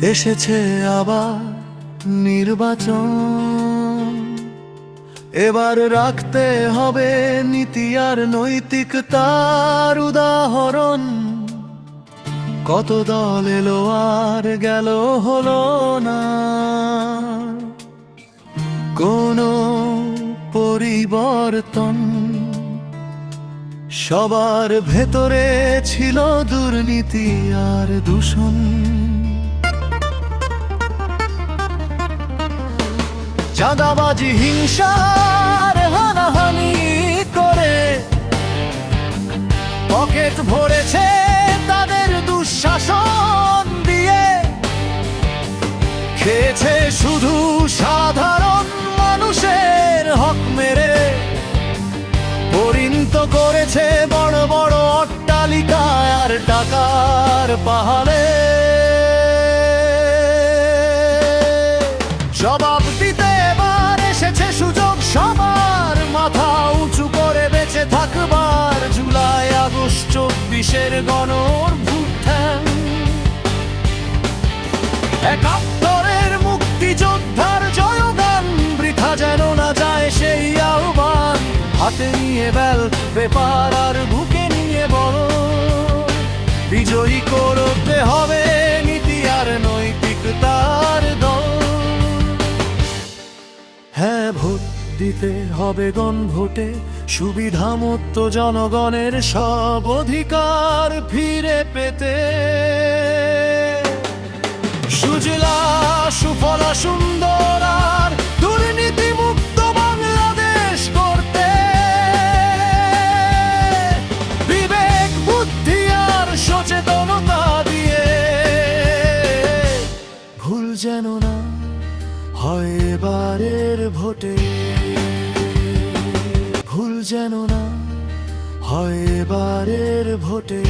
এসেছে আবার নির্বাচন, এবার রাখতে হবে নীতি আর নৈতিকতার উদাহরণ। কত দল এলো আর গেল, হলো না কোনো পরিবর্তন। সবার ভেতরে ছিল দুর্নীতি আর দূষণ। চাঁদাবাজি, হিংসার হানাহানি করে পকেট ভরেছে তাদের দুঃশাসন দিয়ে। খেয়েছে শুধু সাধারণ মানুষের হক মেরে, পরিণত করেছে বড় বড় অট্টালিকা আর টাকার পাহাড়ে। জবাব দিতে এবার এসেছে সুযোগ সবার, মাথা উঁচু করে বেঁচে থাকবার। জুলাই আগস্ট 24-এর গণঅভ্যুত্থান, ৭১-এর মুক্তিযোদ্ধার জয়গান, বৃথা যেন না যায় সেই আহ্বান। হাতে নিয়ে বেল পেপার আর বুকে নিয়ে বড়, বিজয়ী করতে হবে নীতি আর নৈতিকতার দল। হ্যাঁ, ভোট দিতে হবে গণভোটে, সুবিধা মুক্ত জনগণের সব অধিকার ফিরে পেতে। সুজলা সুফলা সুন্দর আর দুর্নীতি মুক্ত বাংলাদেশ করতে, বিবেক বুদ্ধি আর সচেতনতা দিয়ে। ভুল যেন না হয় এবারের ভোটে, ভুল যেন না হয় এবারের ভোটে।